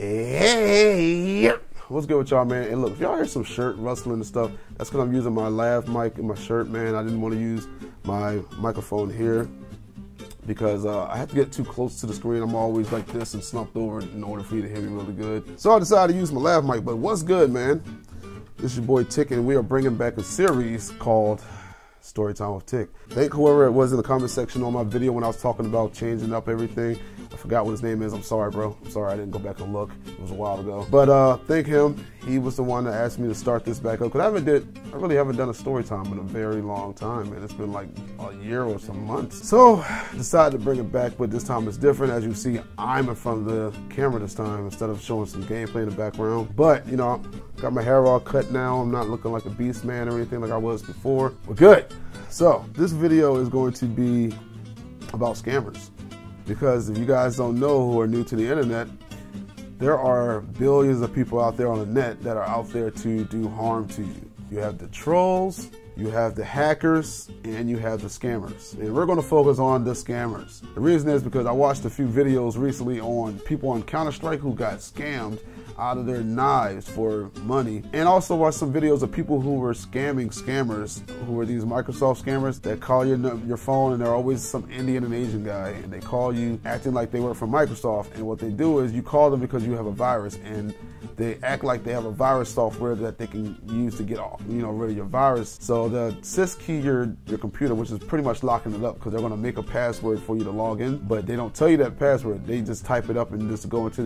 Hey, what's good with y'all, man? And look, if y'all hear some shirt rustling and stuff, that's because I'm using my lav mic in my shirt, man. I didn't want to use my microphone here because I have to get too close to the screen. I'm always like this and slumped over in order for you to hear me really good. So I decided to use my lav mic, but what's good, man? This is your boy Tick, and we are bringing back a series called Storytime with Tick. Thank whoever it was in the comment section on my video when I was talking about changing up everything. I forgot what his name is. I'm sorry, bro. I'm sorry I didn't go back and look. It was a while ago. But thank him. He was the one that asked me to start this back up. Because I really haven't done a story time in a very long time, man. It's been like a year or some months. So decided to bring it back, but this time it's different. As you see, I'm in front of the camera this time instead of showing some gameplay in the background. But, you know, got my hair all cut now. I'm not looking like a beast man or anything like I was before. We're good. So this video is going to be about scammers. Because if you guys don't know who are new to the internet, there are billions of people out there on the net that are out there to do harm to you. You have the trolls, you have the hackers, and you have the scammers. And we're going to focus on the scammers. The reason is because I watched a few videos recently on people on Counter-Strike who got scammed out of their knives for money, and also watched some videos of people who were scamming scammers, who were these Microsoft scammers that call your phone, and they're always some Indian and Asian guy, and they call you acting like they work for Microsoft, and what they do is you call them because you have a virus, and they act like they have a virus software that they can use to get off, rid of your virus. So the syskey your computer, which is pretty much locking it up, because they're going to make a password for you to log in, but they don't tell you that password. They just type it up and just go into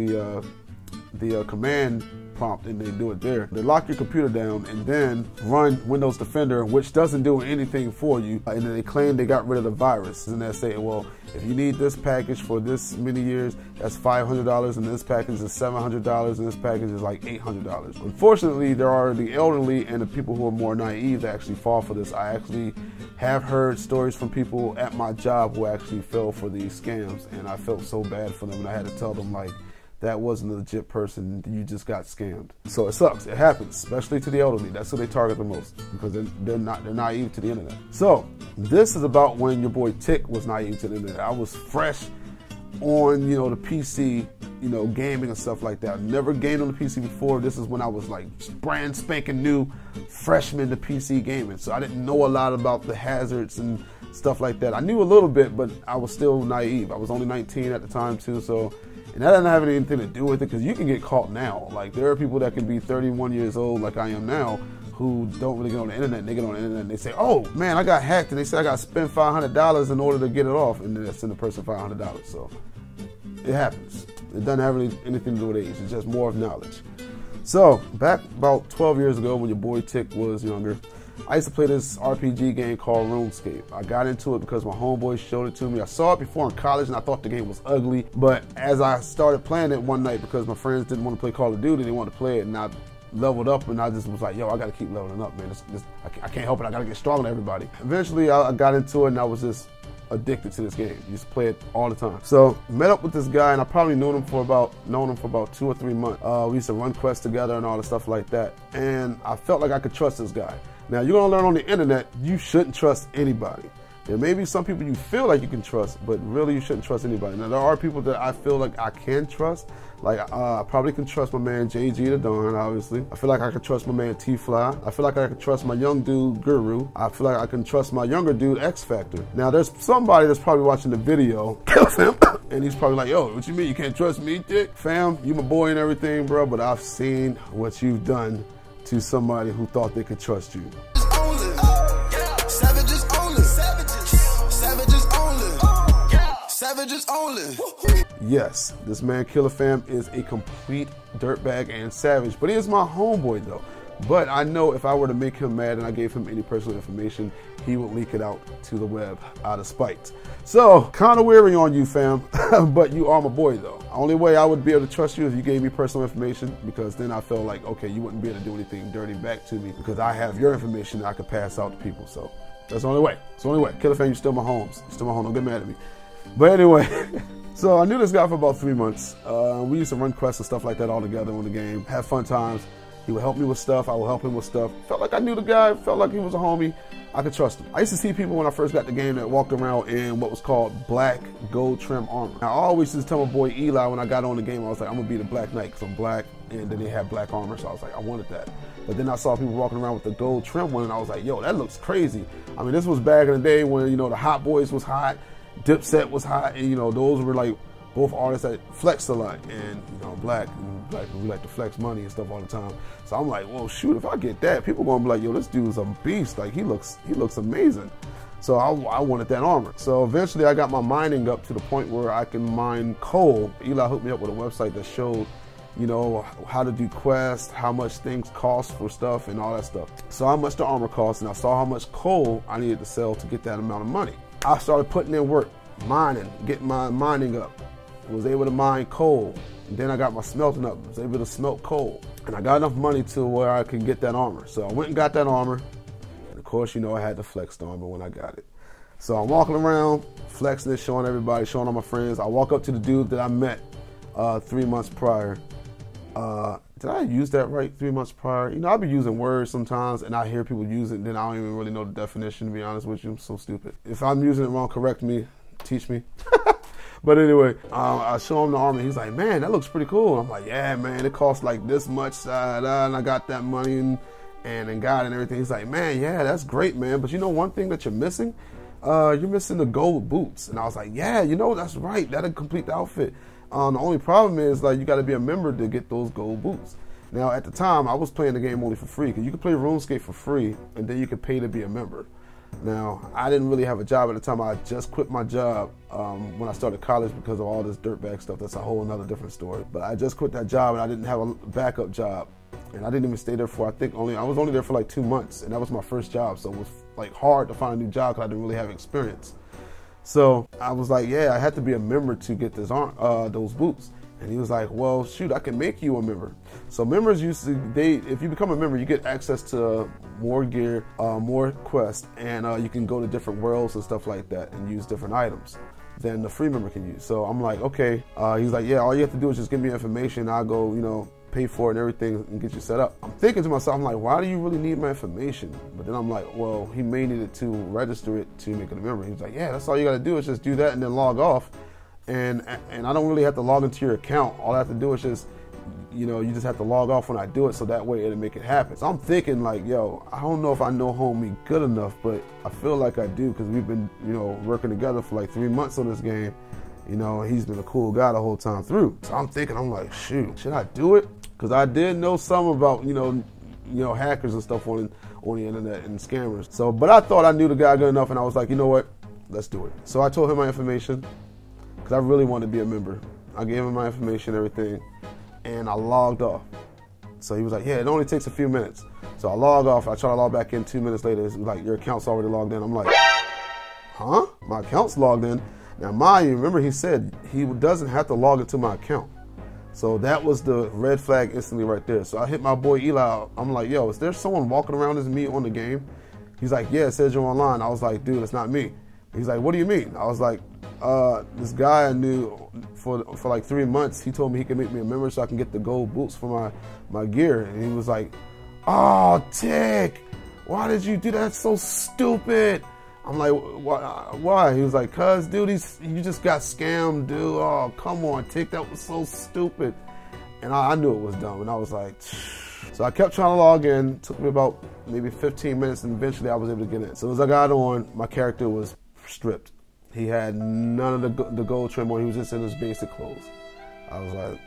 the command prompt, and they do it there. They lock your computer down and then run Windows Defender, which doesn't do anything for you, and then they claim they got rid of the virus, and they say, well, if you need this package for this many years, that's $500, and this package is $700, and this package is like $800. Unfortunately, there are the elderly and the people who are more naive that actually fall for this. I actually have heard stories from people at my job who actually fell for these scams, and I felt so bad for them, and I had to tell them, like, that wasn't a legit person, you just got scammed. So it sucks, it happens, especially to the elderly. That's who they target the most, because they're naive to the internet. So this is about when your boy Tick was naive to the internet. I was fresh on, the PC, gaming and stuff like that. Never gamed on the PC before. This is when I was like brand spanking new freshman to PC gaming. So I didn't know a lot about the hazards and stuff like that. I knew a little bit, but I was still naive. I was only 19 at the time too, and that doesn't have anything to do with it, because you can get caught now. Like, there are people that can be 31 years old, like I am now, who don't really get on the internet. And they get on the internet and they say, oh man, I got hacked, and they say I got to spend $500 in order to get it off, and then they send the person $500. So it happens. It doesn't have anything to do with age. It's just more of knowledge. So back about 12 years ago, when your boy Tick was younger, I used to play this RPG game called RuneScape. I got into it because my homeboy showed it to me. I saw it before in college and I thought the game was ugly. But as I started playing it one night, because my friends didn't want to play Call of Duty, they wanted to play it, and I leveled up, and I just was like, yo, I got to keep leveling up, man. I can't help it. I got to get stronger than everybody. Eventually, I got into it, and I was just addicted to this game. Used to play it all the time. So met up with this guy, and I probably known him for about 2 or 3 months. We used to run quests together and all the stuff like that. And I felt like I could trust this guy. Now, you're going to learn on the internet, you shouldn't trust anybody. There may be some people you feel like you can trust, but really you shouldn't trust anybody. Now, there are people that I feel like I can trust. Like, I probably can trust my man JG the Dawn, obviously. I feel like I can trust my man T-Fly. I feel like I can trust my young dude Guru. I feel like I can trust my younger dude X Factor. Now, there's somebody that's probably watching the video, and he's probably like, yo, what you mean you can't trust me, Dick? Fam, you my boy and everything, bro, but I've seen what you've done to somebody who thought they could trust you. Savages only. Savages only. Savages only. Yes, this man Killer Fam is a complete dirtbag and savage, but he is my homeboy though. But I know if I were to make him mad and I gave him any personal information, he would leak it out to the web out of spite. So, kind of weary on you, fam, but you are my boy though. Only way I would be able to trust you is if you gave me personal information, because then I felt like, okay, you wouldn't be able to do anything dirty back to me because I have your information that I could pass out to people. So that's the only way. It's the only way. Killer Fam, you're still my homes. You're still my home. Don't get mad at me. But anyway, so I knew this guy for about 3 months. We used to run quests and stuff like that all together on the game, have fun times. He would help me with stuff. I would help him with stuff. Felt like I knew the guy. Felt like he was a homie. I could trust him. I used to see people when I first got the game that walked around in what was called black gold trim armor. Now, I always used to tell my boy Eli when I got on the game, I was like, I'm gonna be the Black Knight because I'm black, and then they had black armor, so I was like, I wanted that. But then I saw people walking around with the gold trim one, and I was like, yo, that looks crazy. I mean, this was back in the day when, you know, the Hot Boys was hot, Dipset was hot, and, you know, those were like both artists that flexed a lot, and, you know, black, we like to flex money and stuff all the time. So I'm like, well, shoot, if I get that, people gonna be like, yo, this dude's a beast. Like, he looks amazing. So I wanted that armor. So eventually I got my mining up to the point where I can mine coal. Eli hooked me up with a website that showed, you know, how to do quests, how much things cost for stuff and all that stuff. So how much the armor cost, and I saw how much coal I needed to sell to get that amount of money. I started putting in work, mining, getting my mining up. I was able to mine coal. And then I got my smelting up. I was able to smelt coal. And I got enough money to where I could get that armor. So I went and got that armor. And of course, you know, I had to flex the armor when I got it. So I'm walking around, flexing it, showing everybody, showing all my friends. I walk up to the dude that I met 3 months prior. Did I use that right 3 months prior? You know, I'll be using words sometimes and I hear people use it and then I don't even really know the definition, to be honest with you. I'm so stupid. If I'm using it wrong, correct me, teach me. But anyway, I show him the armor. He's like, man, that looks pretty cool. I'm like, yeah, man, it costs like this much. And I got that money and got it and everything. He's like, man, yeah, that's great, man. But you know one thing that you're missing? You're missing the gold boots. And I was like, yeah, you know, that's right. That'll complete the outfit. The only problem is, like, you got to be a member to get those gold boots. Now, at the time, I was playing the game only for free, because you could play RuneScape for free, and then you could pay to be a member. Now, I didn't really have a job at the time. I just quit my job when I started college because of all this dirtbag stuff. That's a whole nother different story. But I just quit that job, and I didn't have a backup job. And I didn't even stay there for, I was only there for like 2 months, and that was my first job. So it was like hard to find a new job because I didn't really have experience. So I was like, yeah, I had to be a member to get this those boots. And he was like, well, shoot, I can make you a member. So members if you become a member, you get access to more gear, more quests, and you can go to different worlds and stuff like that and use different items than the free member can use. So I'm like, okay. He's like, yeah, all you have to do is just give me information. I'll go, you know, pay for it and everything and get you set up. I'm thinking to myself, I'm like, why do you really need my information? But then I'm like, well, he may need it to register it to make it a member. He was like, yeah, that's all you got to do is just do that and then log off. And I don't really have to log into your account. All I have to do is just, you know, you just have to log off when I do it, so that way it'll make it happen. So I'm thinking like, yo, I don't know if I know homie good enough, but I feel like I do because we've been, you know, working together for like 3 months on this game. You know, he's been a cool guy the whole time through. So I'm thinking, I'm like, shoot, should I do it? Because I did know some about, you know, hackers and stuff on the internet and scammers. So, but I thought I knew the guy good enough, and I was like, you know what? Let's do it. So I told him my information because I really wanted to be a member. I gave him my information, everything, and I logged off. So he was like, yeah, it only takes a few minutes. So I log off. I try to log back in 2 minutes later. It's like, your account's already logged in. I'm like, huh? My account's logged in. Now, mind you, remember he said he doesn't have to log into my account. So that was the red flag instantly right there. So I hit my boy Eli. I'm like, yo, is there someone walking around as me on the game? He's like, yeah, it says you're online. I was like, dude, it's not me. He's like, what do you mean? I was like, this guy I knew for like 3 months, he told me he could make me a member so I can get the gold boots for my gear. And he was like, oh, Tick, why did you do that? That's so stupid. I'm like, why? He was like, cuz, dude, you just got scammed, dude. Oh, come on, Tick, that was so stupid. And I knew it was dumb, and I was like, so I kept trying to log in. It took me about maybe 15 minutes, and eventually I was able to get in. As soon as I got on, my character was stripped. He had none of the gold trim on. He was just in his basic clothes. I was like,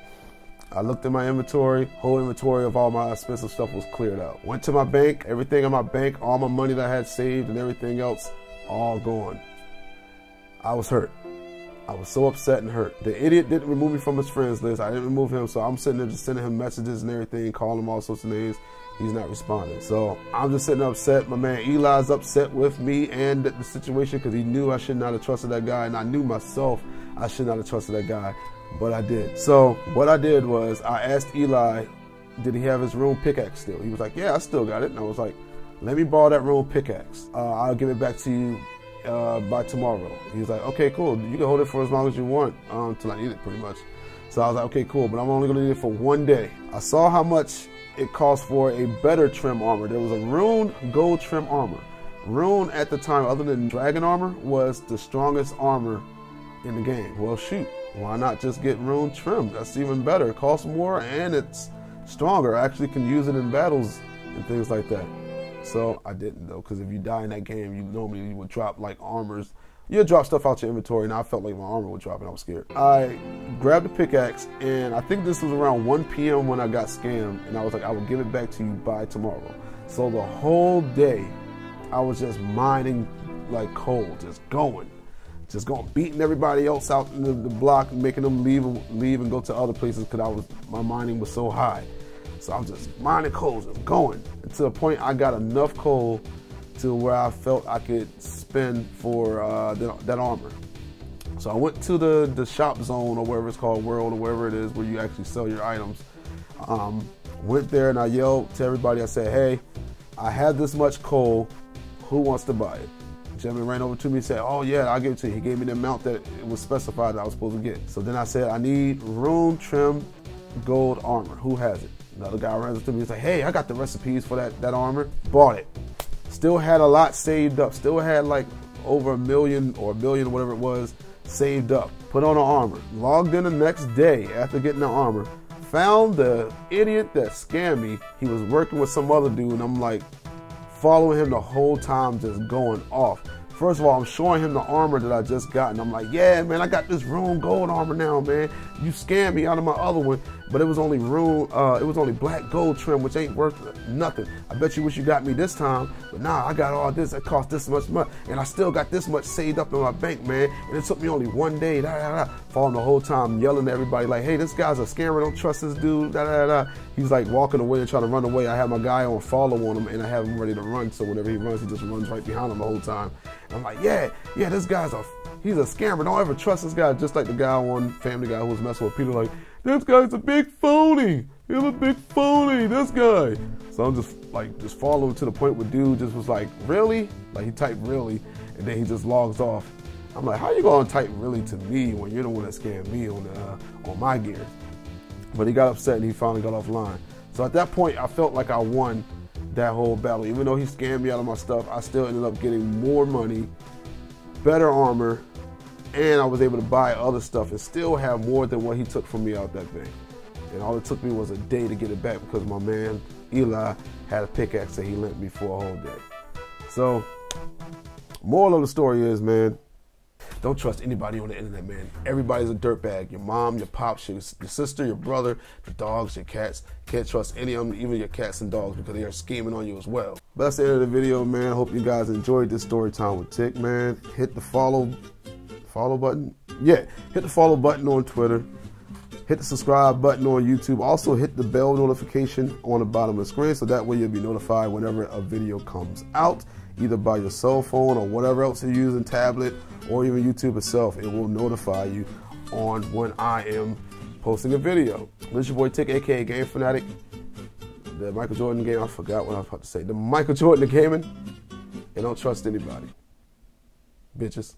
I looked at my inventory. Whole inventory of all my expensive stuff was cleared out. Went to my bank. Everything in my bank, all my money that I had saved and everything else, all gone. I was hurt. I was so upset and hurt. The idiot didn't remove me from his friends list. I didn't remove him, so I'm sitting there just sending him messages and everything, calling him all sorts of names. He's not responding. So I'm just sitting upset. My man Eli's upset with me and the situation because he knew I should not have trusted that guy, and I knew myself I should not have trusted that guy, but I did. So what I did was I asked Eli, did he have his rune pickaxe still? He was like, yeah, I still got it. And I was like, let me borrow that rune pickaxe. I'll give it back to you by tomorrow. He was like, okay, cool. You can hold it for as long as you want until I need it, pretty much. So I was like, okay, cool, but I'm only gonna need it for 1 day. I saw how much it cost for a better trim armor. There was a Rune gold trim armor. Rune at the time, other than dragon armor, was the strongest armor in the game. Well, shoot, why not just get Rune trim? That's even better. It costs more and it's stronger. I actually can use it in battles and things like that. So I didn't though, because if you die in that game, you would drop like armors. You'd drop stuff out your inventory, and I felt like my armor would drop and I was scared. I grabbed the pickaxe, and I think this was around 1 p.m. when I got scammed, and I was like, I will give it back to you by tomorrow. So the whole day, I was just mining like coal, just going, beating everybody else out in the block, making them leave and go to other places because my mining was so high. So I was just mining coal, just going, and to the point I got enough coal to where I felt I could spend for that armor. So I went to the shop zone, or wherever it's called, World, or wherever it is where you actually sell your items. Went there and I yelled to everybody, I said, hey, I have this much coal, who wants to buy it? The gentleman ran over to me and said, oh yeah, I'll give it to you. He gave me the amount that it was specified that I was supposed to get. So then I said, I need Rune trim gold armor, who has it? Another guy ran over to me and said, hey, I got the recipes for that armor. Bought it. Still had a lot saved up. Still had like over 1 million or 1 billion, whatever it was, saved up. Put on the armor. Logged in the next day after getting the armor. Found the idiot that scammed me. He was working with some other dude, and I'm like following him the whole time, just going off. First of all, I'm showing him the armor that I just got, and I'm like, yeah, man, I got this Rune gold armor now, man. You scammed me out of my other one, but it was only Rune, it was only black gold trim, which ain't worth nothing. I bet you wish you got me this time, but nah, I got all this, it cost this much money, and I still got this much saved up in my bank, man, and it took me only 1 day, Following the whole time, yelling at everybody like, hey, this guy's a scammer, don't trust this dude, He's like walking away and trying to run away. I have my guy on follow on him, and I have him ready to run, so whenever he runs, he just runs right behind him the whole time. I'm like, yeah, this guy's he's a scammer. Don't ever trust this guy. Just like the guy on Family Guy who was messing with Peter, like, this guy's a big phony. He's a big phony, this guy. So I'm just following to the point where dude just was like, really? Like he typed really, and then he just logs off. I'm like, how you gonna type really to me when you're the one that scammed me on my gear? But he got upset and he finally got offline. So at that point, I felt like I won that whole battle. Even though he scammed me out of my stuff, I still ended up getting more money, better armor, and I was able to buy other stuff and still have more than what he took from me out that thing. And all it took me was a day to get it back because my man Eli had a pickaxe that he lent me for a whole day. So, moral of the story is, man, don't trust anybody on the internet, man. Everybody's a dirtbag. Your mom, your pops, your sister, your brother, your dogs, your cats. Can't trust any of them, even your cats and dogs, because they are scheming on you as well. But that's the end of the video, man. I hope you guys enjoyed this story time with Tick, man. Hit the follow button. Yeah, hit the follow button on Twitter. Hit the subscribe button on YouTube. Also hit the bell notification on the bottom of the screen so that way you'll be notified whenever a video comes out, either by your cell phone or whatever else you're using, tablet, or even YouTube itself. It will notify you on when I am posting a video. This is your boy Tick, aka Game Fanatic. The Michael Jordan game, I forgot what I was about to say. The Michael Jordan of gaming. And don't trust anybody. Bitches.